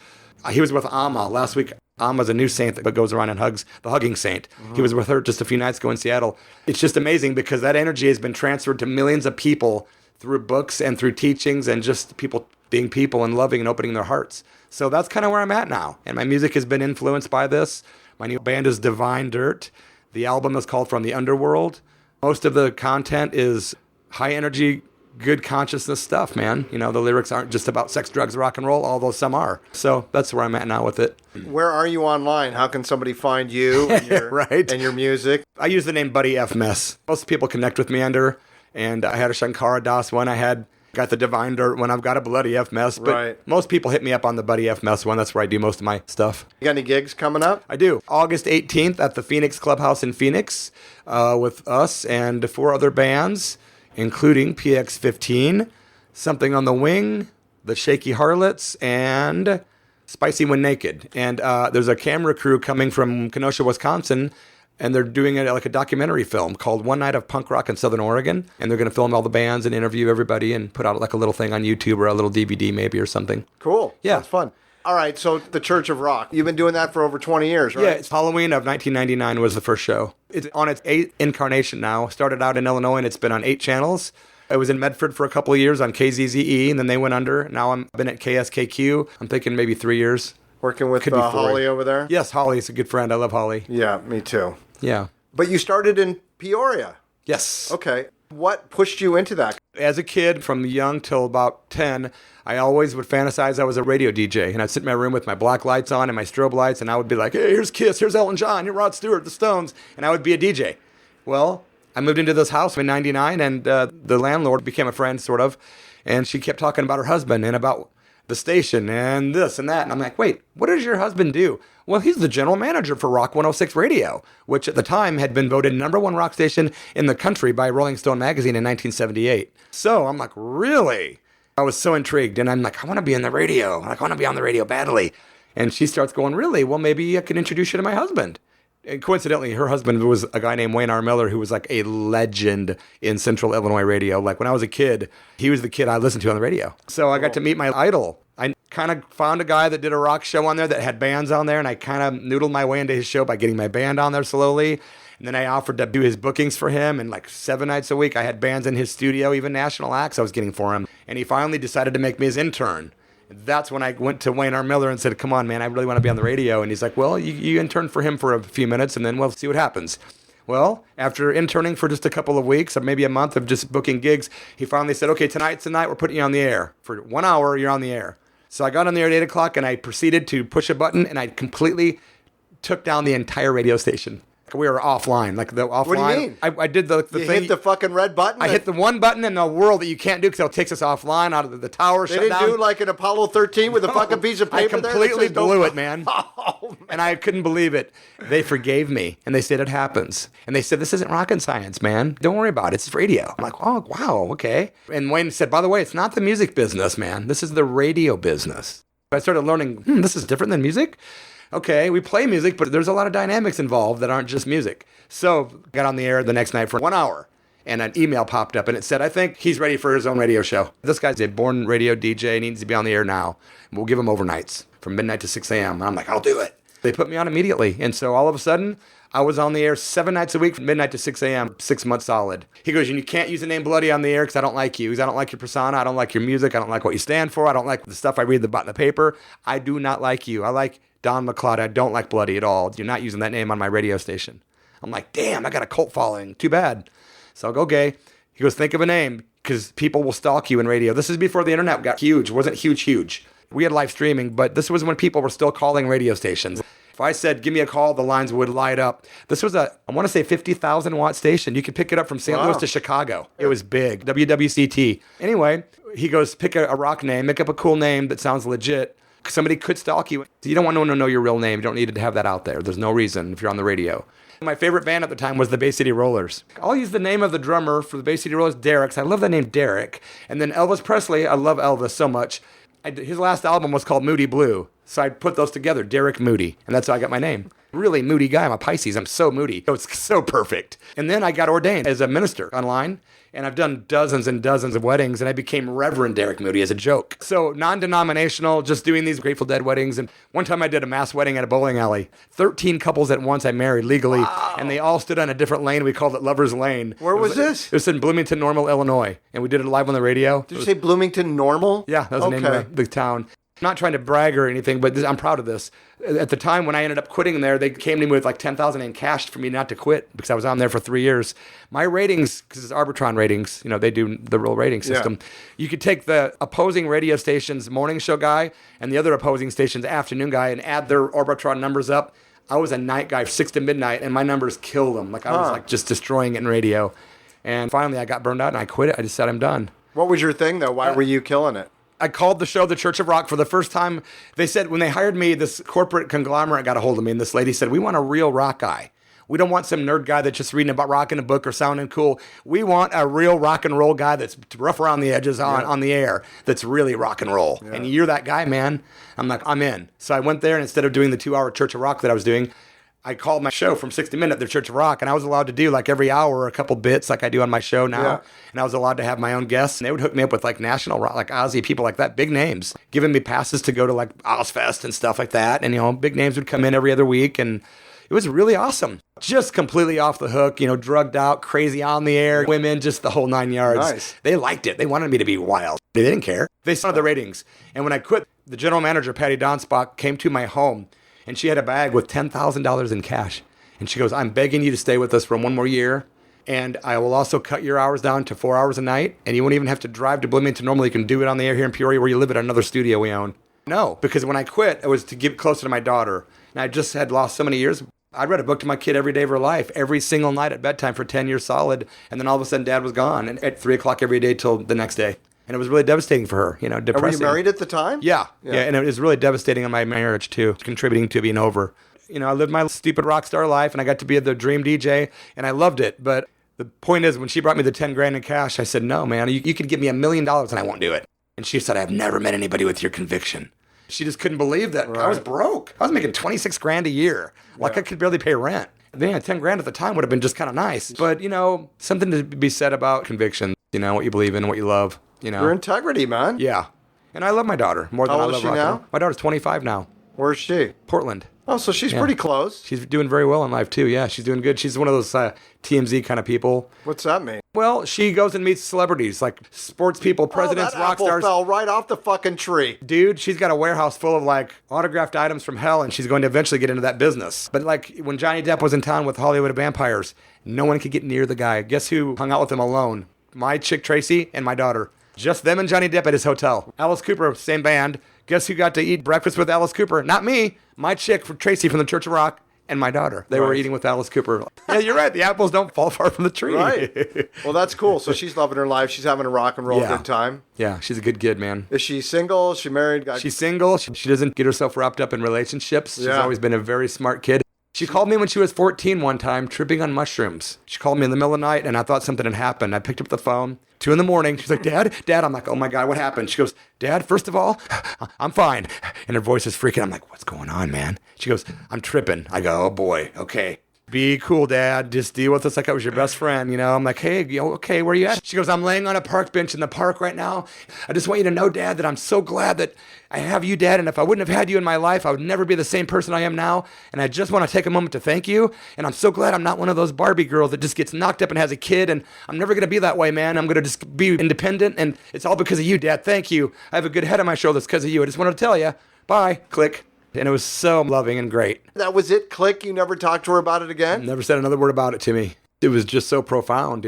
He was with Amma. Last week, Amma's a new saint that goes around and hugs, the hugging saint. He was with her just a few nights ago in Seattle. It's just amazing because that energy has been transferred to millions of people through books and through teachings and just people being people and loving and opening their hearts. So that's kind of where I'm at now. And my music has been influenced by this. My new band is Divine Dirt. The album is called From the Underworld. Most of the content is high energy, good consciousness stuff, man. You know, the lyrics aren't just about sex, drugs, rock and roll, although some are. So that's where I'm at now with it. Where are you online? How can somebody find you and your, right. and your music? I use the name Buddy F. Mess. Most people connect with me under, and I had a Shankara Das one. I got the Divine Dirt one. I've got a Bloody F Mess. But right. Most people hit me up on the Buddy F Mess one. That's where I do most of my stuff. You got any gigs coming up? I do. August 18th at the Phoenix Clubhouse in Phoenix with us and 4 other bands, including PX15, Something on the Wing, the Shaky Harlots, and Spicy When Naked. And there's a camera crew coming from Kenosha, Wisconsin, and they're doing it like a documentary film called One Night of Punk Rock in Southern Oregon. And they're going to film all the bands and interview everybody and put out like a little thing on YouTube or a little DVD maybe or something. Cool. Yeah. That's fun. All right, so the Church of Rock. You've been doing that for over 20 years, right? Yeah, it's Halloween of 1999 was the first show. It's on its 8th incarnation now. Started out in Illinois, and it's been on 8 channels. I was in Medford for a couple of years on KZZE, and then they went under. Now I've been at KSKQ. I'm thinking maybe 3 years. Working with Holly over there? Yes, Holly's a good friend. I love Holly. Yeah, me too. Yeah. But you started in Peoria. Yes. Okay. What pushed you into that? As a kid, from young till about 10, I always would fantasize I was a radio DJ. And I'd sit in my room with my black lights on and my strobe lights, and I would be like, hey, here's Kiss, here's Elton John, here's Rod Stewart, the Stones. And I would be a DJ. Well, I moved into this house in 99, and the landlord became a friend, sort of. And she kept talking about her husband and about the station and this and that. And I'm like, wait, what does your husband do? Well, he's the general manager for Rock 106 Radio, which at the time had been voted #1 rock station in the country by Rolling Stone magazine in 1978. So I'm like, really? I was so intrigued. And I'm like, I want to be in the radio. I want to be on the radio badly. And she starts going, really? Well, maybe I can introduce you to my husband. And coincidentally, her husband was a guy named Wayne R. Miller, who was like a legend in Central Illinois radio. Like when I was a kid, he was the kid I listened to on the radio. So I got to meet my idol. I kind of found a guy that did a rock show on there that had bands on there, and I kind of noodled my way into his show by getting my band on there slowly. And then I offered to do his bookings for him, and like 7 nights a week, I had bands in his studio, even national acts I was getting for him. And he finally decided to make me his intern. That's when I went to Wayne R. Miller and said, come on, man, I really want to be on the radio. And he's like, well, you intern for him for a few minutes, and then we'll see what happens. Well, after interning for just a couple of weeks, or maybe a month of just booking gigs, he finally said, okay, tonight's the night, we're putting you on the air. For 1 hour, you're on the air. So I got on the air at 8 o'clock, and I proceeded to push a button, and I completely took down the entire radio station. We were offline, like the offline. What do you mean? I did the you thing. Hit the fucking red button? I hit the one button in the world that you can't do because it takes us offline out of the tower. They didn't do like an Apollo 13 with a fucking piece of paper there? I completely blew it, man. Oh, man. And I couldn't believe it. They forgave me, and they said it happens. And they said, this isn't rocket science, man. Don't worry about it. It's radio. I'm like, oh, wow, okay. And Wayne said, by the way, it's not the music business, man. This is the radio business. I started learning, this is different than music? Okay, we play music, but there's a lot of dynamics involved that aren't just music. So I got on the air the next night for 1 hour, and an email popped up, and it said, I think he's ready for his own radio show. This guy's a born radio DJ, needs to be on the air now. We'll give him overnights from midnight to 6 a.m. And I'm like, I'll do it. They put me on immediately. And so all of a sudden, I was on the air 7 nights a week from midnight to 6 a.m., 6 months solid. He goes, and you can't use the name Bloody on the air because I don't like you. Because I don't like your persona. I don't like your music. I don't like what you stand for. I don't like the stuff I read about in the paper. I do not like you. I like Don McLeod. I don't like Bloody at all. You're not using that name on my radio station. I'm like, damn, I got a cult following. Too bad. So I go, okay. He goes, think of a name because people will stalk you in radio. This is before the internet got huge. It wasn't huge. We had live streaming, but this was when people were still calling radio stations. If I said, give me a call, the lines would light up. This was I want to say 50,000 watt station. You could pick it up from St. Louis to Chicago. It was big. WWCT. Anyway, he goes, pick a rock name, make up a cool name that sounds legit. Somebody could stalk you. You don't want no one to know your real name. You don't need to have that out there. There's no reason if you're on the radio. My favorite band at the time was the Bay City Rollers. I'll use the name of the drummer for the Bay City Rollers, Derek. So I love the name Derek. And then Elvis Presley, I love Elvis so much. His last album was called Moody Blue. So I put those together, Derek Moody. And that's how I got my name. Really moody guy. I'm a Pisces. I'm so moody. So it's so perfect. And then I got ordained as a minister online. And I've done dozens and dozens of weddings. And I became Reverend Derek Moody as a joke. So non-denominational, just doing these Grateful Dead weddings. And one time I did a mass wedding at a bowling alley. 13 couples at once I married legally. Wow. And they all stood on a different lane. We called it Lover's Lane. Where was this? It was in Bloomington Normal, Illinois. And we did it live on the radio. Did you say Bloomington Normal? Yeah, that was the name of the town. I'm not trying to brag or anything, but I'm proud of this. At the time when I ended up quitting there, they came to me with like $10,000 in cash for me not to quit because I was on there for 3 years. My ratings, because it's Arbitron ratings, they do the real rating system. Yeah. You could take the opposing radio station's morning show guy and the other opposing station's afternoon guy and add their Arbitron numbers up. I was a night guy, 6 to midnight, and my numbers killed them. Like I was like just destroying it in radio. And finally I got burned out and I quit it. I just said I'm done. What was your thing though? Why were you killing it? I called the show The Church of Rock for the first time. They said when they hired me, this corporate conglomerate got a hold of me, and this lady said, we want a real rock guy. We don't want some nerd guy that's just reading about rock in a book or sounding cool. We want a real rock and roll guy that's rough around the edges on the air, that's really rock and roll. Yeah. And you're that guy, man. I'm like, I'm in. So I went there, and instead of doing the 2-hour Church of Rock that I was doing, I called my show from 60 Minute, the Church of Rock, and I was allowed to do like every hour a couple bits like I do on my show now. Yeah. And I was allowed to have my own guests, and they would hook me up with like national rock, like Ozzy, people like that, big names, giving me passes to go to like Ozfest and stuff like that. And, big names would come in every other week, and it was really awesome. Just completely off the hook, drugged out, crazy on the air, women, just the whole 9 yards. Nice. They liked it. They wanted me to be wild. They didn't care. They saw the ratings. And when I quit, the general manager, Patty Donspach, came to my home, and she had a bag with $10,000 in cash. And she goes, I'm begging you to stay with us for one more year, and I will also cut your hours down to 4 hours a night, and you won't even have to drive to Bloomington. Normally, you can do it on the air here in Peoria where you live at another studio we own. No, because when I quit, it was to get closer to my daughter. And I just had lost so many years. I read a book to my kid every day of her life, every single night at bedtime for 10 years solid, and then all of a sudden, Dad was gone, and at 3 o'clock every day till the next day. And it was really devastating for her, depressing. And were you married at the time? Yeah, and it was really devastating on my marriage, too, contributing to being over. I lived my stupid rock star life, and I got to be the dream DJ, and I loved it. But the point is, when she brought me the 10 grand in cash, I said, no, man, you could give me $1 million and I won't do it. And she said, I've never met anybody with your conviction. She just couldn't believe that. Right. I was broke. I was making 26 grand a year. Like I could barely pay rent. Then 10 grand at the time would have been just kind of nice. But, something to be said about conviction, what you believe in, what you love, Your integrity, man. Yeah. And I love my daughter more than I love rock. How old is she now? My daughter's 25 now. Where's she? Portland. Oh, so she's pretty close. She's doing very well in life, too. Yeah, she's doing good. She's one of those TMZ kind of people. What's that mean? Well, she goes and meets celebrities, like sports people, presidents, that rock apple stars. Fell right off the fucking tree. Dude, she's got a warehouse full of like autographed items from hell, and she's going to eventually get into that business. But like when Johnny Depp was in town with Hollywood Vampires, no one could get near the guy. Guess who hung out with him alone? My chick Tracy and my daughter. Just them and Johnny Depp at his hotel. Alice Cooper, same band. Guess who got to eat breakfast with Alice Cooper? Not me. My chick, Tracy from the Church of Rock, and my daughter. They were eating with Alice Cooper. Yeah, you're right. The apples don't fall far from the tree. Right. Well, that's cool. So she's loving her life. She's having a rock and roll good time. Yeah, she's a good kid, man. Is she single? Is she married? She's single. She doesn't get herself wrapped up in relationships. She's always been a very smart kid. She called me when she was 14 one time, tripping on mushrooms. She called me in the middle of the night, and I thought something had happened. I picked up the phone, 2 a.m. She's like, Dad. I'm like, oh my God, what happened? She goes, Dad, first of all, I'm fine. And her voice is freaking. I'm like, what's going on, man? She goes, I'm tripping. I go, oh boy, okay. Be cool, Dad. Just deal with this like I was your best friend, I'm like, hey, okay, where you at? She goes, I'm laying on a park bench in the park right now. I just want you to know, Dad, that I'm so glad that I have you, Dad, and if I wouldn't have had you in my life, I would never be the same person I am now, and I just want to take a moment to thank you, and I'm so glad I'm not one of those Barbie girls that just gets knocked up and has a kid, and I'm never going to be that way, man. I'm going to just be independent, and it's all because of you, Dad. Thank you. I have a good head on my shoulders because of you. I just wanted to tell you. Bye. Click. And it was so loving and great. That was it? Click? You never talked to her about it again? Never said another word about it to me. It was just so profound,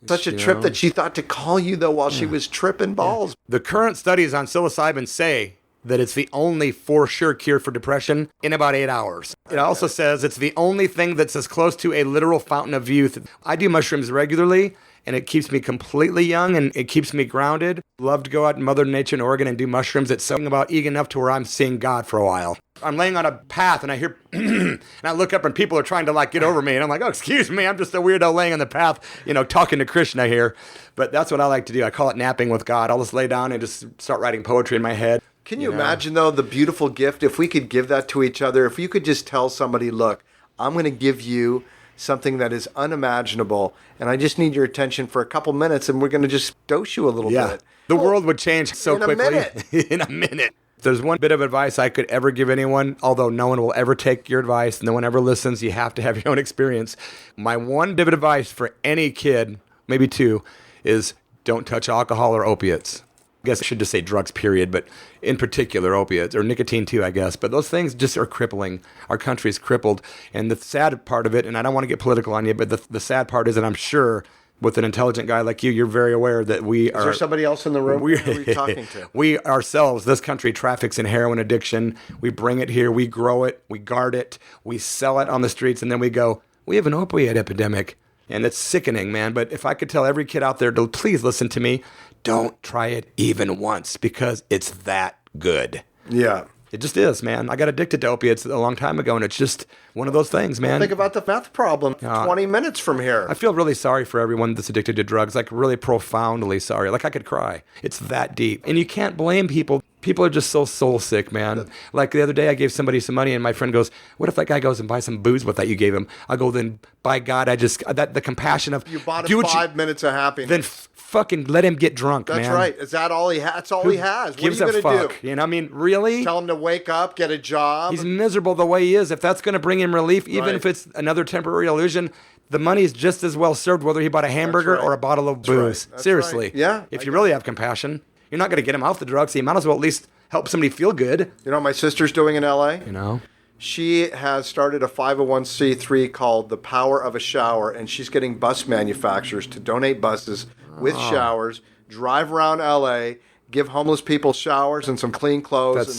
Such a trip that she thought to call you, though, while she was tripping balls. The current studies on psilocybin say that it's the only for sure cure for depression in about 8 hours. It also says it's the only thing that's as close to a literal fountain of youth. I do mushrooms regularly, and it keeps me completely young, and it keeps me grounded. Love to go out in Mother Nature in Oregon and do mushrooms. It's something about eating enough to where I'm seeing God for a while. I'm laying on a path, and I hear, and I look up, and people are trying to, get over me. And I'm like, oh, excuse me, I'm just a weirdo laying on the path, talking to Krishna here. But that's what I like to do. I call it napping with God. I'll just lay down and just start writing poetry in my head. Can you imagine, though, the beautiful gift, if we could give that to each other, if you could just tell somebody, look, I'm going to give you something that is unimaginable, and I just need your attention for a couple minutes, and we're going to just dose you a little bit. The world would change so quickly. In a minute. In a minute. If there's one bit of advice I could ever give anyone, although no one will ever take your advice, no one ever listens, you have to have your own experience. My one bit of advice for any kid, maybe two, is don't touch alcohol or opiates. I guess I should just say drugs, period, but in particular opiates, or nicotine too, I guess. But those things just are crippling. Our country's crippled. And the sad part of it, and I don't want to get political on you, but the sad part is that I'm sure with an intelligent guy like you, you're very aware that we are... Is there somebody else in the room? Who are we talking to? We ourselves, this country traffics in heroin addiction. We bring it here. We grow it. We guard it. We sell it on the streets. And then we go, we have an opiate epidemic. And it's sickening, man. But if I could tell every kid out there to please listen to me, don't try it even once because it's that good. Yeah. It just is, man. I got addicted to opiates a long time ago, and it's just one of those things, man. Think about the meth problem 20 minutes from here. I feel really sorry for everyone that's addicted to drugs, like really profoundly sorry. Like I could cry. It's that deep. And you can't blame people. People are just so soul sick, man. Like the other day I gave somebody some money and my friend goes, what if that guy goes and buys some booze with that you gave him? I go, then by God, the compassion of... You bought him 5 minutes of happiness. Then fucking let him get drunk, man. That's right. Is that all he has? That's all he has. What are you going to do? You know, I mean, really? Tell him to wake up, get a job. He's miserable the way he is. If that's going to bring him relief, even if it's another temporary illusion, the money's just as well served whether he bought a hamburger or a bottle of booze. Seriously. Yeah. If you really have compassion, you're not going to get him off the drugs. So you might as well at least help somebody feel good. You know what my sister's doing in L.A.? You know? She has started a 501c3 called The Power of a Shower, and she's getting bus manufacturers to donate buses with showers, drive around L.A., give homeless people showers and some clean clothes and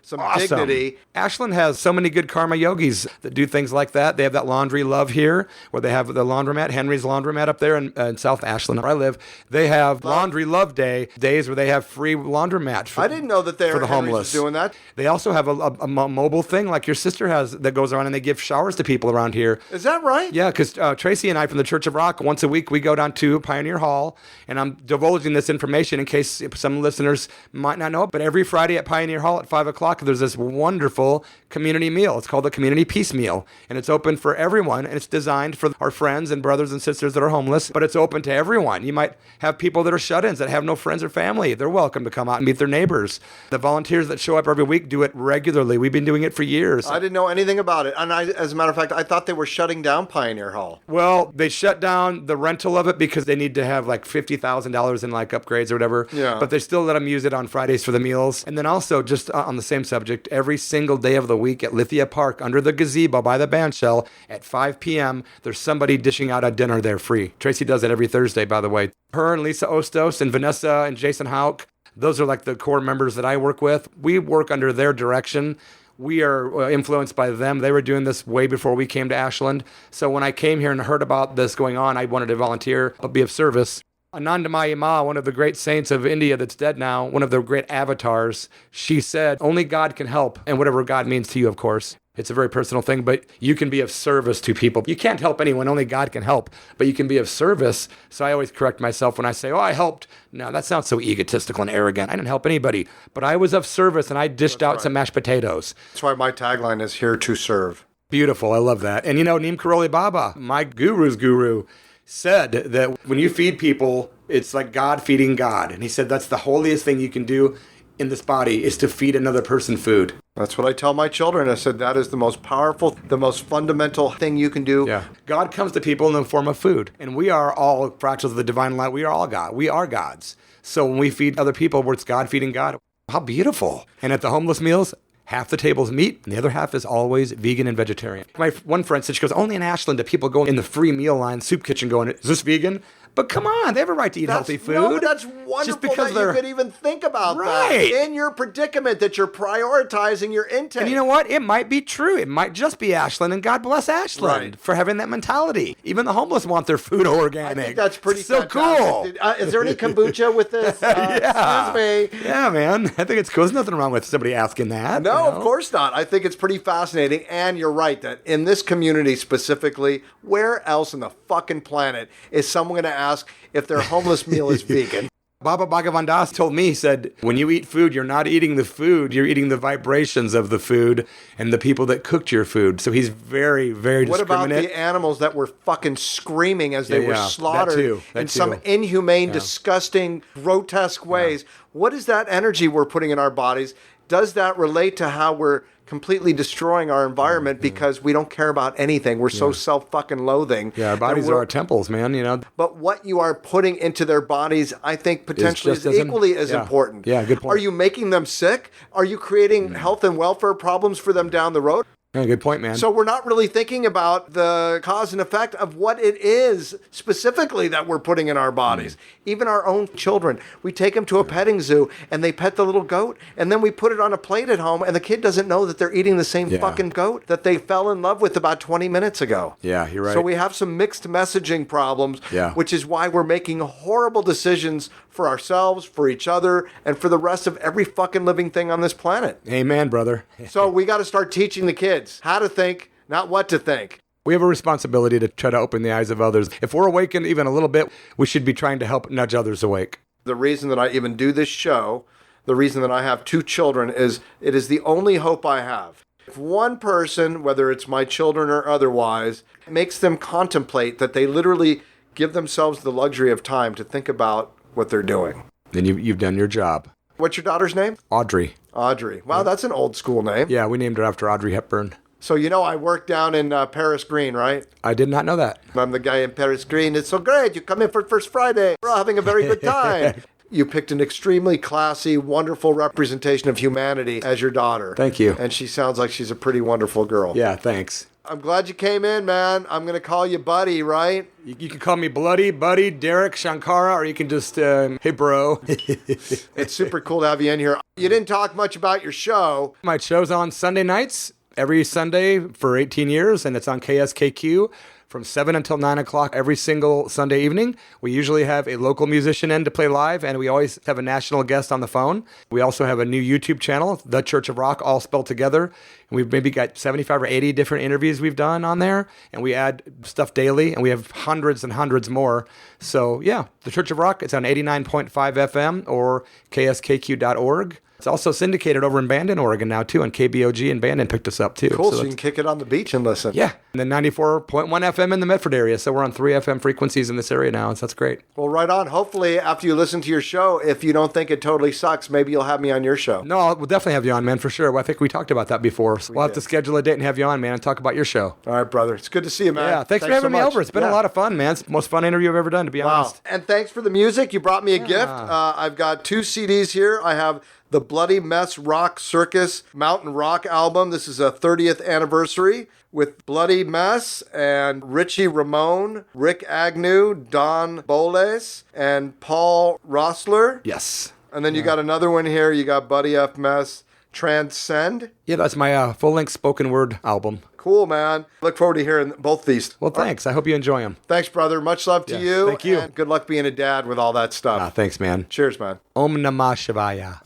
some awesome. dignity. Ashland has so many good karma yogis that do things like that. They have that Laundry Love here, where they have the laundromat, Henry's Laundromat up there in South Ashland, where I live. They have Laundry Love days where they have free laundromat I didn't know that they for were the homeless doing that. They also have a mobile thing like your sister has that goes around and they give showers to people around here. Is that right? Yeah, because Tracy and I from the Church of Rock, once a week we go down to Pioneer Hall, and I'm divulging this information in case some listeners might not know it, but every Friday at Pioneer Hall at 5 o'clock, there's this wonderful community meal. It's called the Community Peace Meal, and it's open for everyone, and it's designed for our friends and brothers and sisters that are homeless, but it's open to everyone. You might have people that are shut-ins that have no friends or family. They're welcome to come out and meet their neighbors. The volunteers that show up every week do it regularly. We've been doing it for years. I didn't know anything about it, and as a matter of fact, I thought they were shutting down Pioneer Hall. Well, they shut down the rental of it because they need to have like $50,000 in like upgrades or whatever. Yeah. But they still let them use it on Fridays for the meals. And then also, just on the same subject, every single day of the week at Lithia Park, under the gazebo by the bandshell, at 5 p.m., there's somebody dishing out a dinner there free. Tracy does it every Thursday, by the way. Her and Lisa Ostos and Vanessa and Jason Hauk, those are like the core members that I work with. We work under their direction. We are influenced by them. They were doing this way before we came to Ashland. So when I came here and heard about this going on, I wanted to volunteer, be of service. Anandamayi Ma, one of the great saints of India that's dead now, one of the great avatars, she said, only God can help, and whatever God means to you, of course. It's a very personal thing, but you can be of service to people. You can't help anyone, only God can help, but you can be of service. So I always correct myself when I say, I helped. No, that sounds so egotistical and arrogant. I didn't help anybody, but I was of service, and I dished out some mashed potatoes. That's why my tagline is here to serve. Beautiful. I love that. And Neem Karoli Baba, my guru's guru, said that when you feed people, it's like God feeding God. And he said that's the holiest thing you can do in this body is to feed another person food. That's what I tell my children. I said that is the most powerful, the most fundamental thing you can do. Yeah. God comes to people in the form of food. And we are all fractals of the divine light. We are all God. We are gods. So when we feed other people, it's God feeding God. How beautiful. And at the homeless meals, half the table's meat, and the other half is always vegan and vegetarian. My one friend said, she goes, only in Ashland do people go in the free meal line, soup kitchen going, is this vegan? But come on, they have a right to eat healthy food. No, that's wonderful just because you could even think about that. In your predicament that you're prioritizing your intake. And you know what? It might be true. It might just be Ashland, and God bless Ashland for having that mentality. Even the homeless want their food organic. I think that's pretty so fantastic. Cool. Is there any kombucha with this? Excuse me. Yeah, man. I think it's cool. There's nothing wrong with somebody asking that. No, of course not. I think it's pretty fascinating. And you're right that in this community specifically, where else on the fucking planet is someone going to ask if their homeless meal is vegan? Baba Bhagavan Das told me, he said, when you eat food, you're not eating the food, you're eating the vibrations of the food and the people that cooked your food. So he's very, very discriminate. What about the animals that were fucking screaming as they were slaughtered that in some inhumane, disgusting, grotesque ways? What is that energy we're putting in our bodies? Does that relate to how we're completely destroying our environment because we don't care about anything? We're so self-fucking-loathing. Yeah, our bodies are our temples, man, But what you are putting into their bodies, I think, potentially is equally as important. Yeah, good point. Are you making them sick? Are you creating health and welfare problems for them down the road? Yeah, good point, man. So we're not really thinking about the cause and effect of what it is specifically that we're putting in our bodies. Even our own children. We take them to a petting zoo and they pet the little goat and then we put it on a plate at home and the kid doesn't know that they're eating the same fucking goat that they fell in love with about 20 minutes ago. Yeah, you're right. So we have some mixed messaging problems, which is why we're making horrible decisions for ourselves, for each other, and for the rest of every fucking living thing on this planet. Amen, brother. So we got to start teaching the kids how to think, not what to think. We have a responsibility to try to open the eyes of others. If we're awakened even a little bit, we should be trying to help nudge others awake. The reason that I even do this show, the reason that I have 2 children is it is the only hope I have. If one person, whether it's my children or otherwise, makes them contemplate that they literally give themselves the luxury of time to think about what they're doing. Then you've done your job. What's your daughter's name? Audrey. Audrey. Wow, that's an old school name. Yeah, we named her after Audrey Hepburn. So you know I work down in Paris Green, right? I did not know that. I'm the guy in Paris Green. It's so great. You come in for First Friday. We're all having a very good time. You picked an extremely classy, wonderful representation of humanity as your daughter. Thank you. And she sounds like she's a pretty wonderful girl. Yeah, thanks. I'm glad you came in, man. I'm going to call you Buddy, right? You can call me Bloody, Buddy, Derek, Shankara, or you can just, hey, bro. It's super cool to have you in here. You didn't talk much about your show. My show's on Sunday nights, every Sunday for 18 years, and it's on KSKQ from 7 until 9 o'clock every single Sunday evening. We usually have a local musician in to play live, and we always have a national guest on the phone. We also have a new YouTube channel, The Church of Rock, all spelled together. And we've maybe got 75 or 80 different interviews we've done on there, and we add stuff daily, and we have hundreds and hundreds more. So, yeah, The Church of Rock, it's on 89.5 FM or kskq.org. It's also syndicated over in Bandon, Oregon now, too, and KBOG in Bandon picked us up, too. Cool, so you can kick it on the beach and listen. Yeah, and then 94.1 FM in the Medford area, so we're on 3 FM frequencies in this area now, so that's great. Well, right on. Hopefully, after you listen to your show, if you don't think it totally sucks, maybe you'll have me on your show. No, we'll definitely have you on, man, for sure. Well, I think we talked about that before, so we'll have to schedule a date and have you on, man, and talk about your show. All right, brother. It's good to see you, man. Yeah, thanks for having so me much. over. It's been a lot of fun, man. It's the most fun interview I've ever done, to be honest. And thanks for the music. You brought me a gift. I've got 2 CDs here. I have the Bloody Mess Rock Circus Mountain Rock album. This is a 30th anniversary with Bloody Mess and Richie Ramone, Rick Agnew, Don Boles, and Paul Rossler. Yes. And then you got another one here. You got Buddy F. Mess Transcend. Yeah, that's my full-length spoken word album. Cool, man. Look forward to hearing both these. Well, thanks. I hope you enjoy them. Thanks, brother. Much love to you. Thank you. And good luck being a dad with all that stuff. Thanks, man. Cheers, man. Om Namah Shivaya.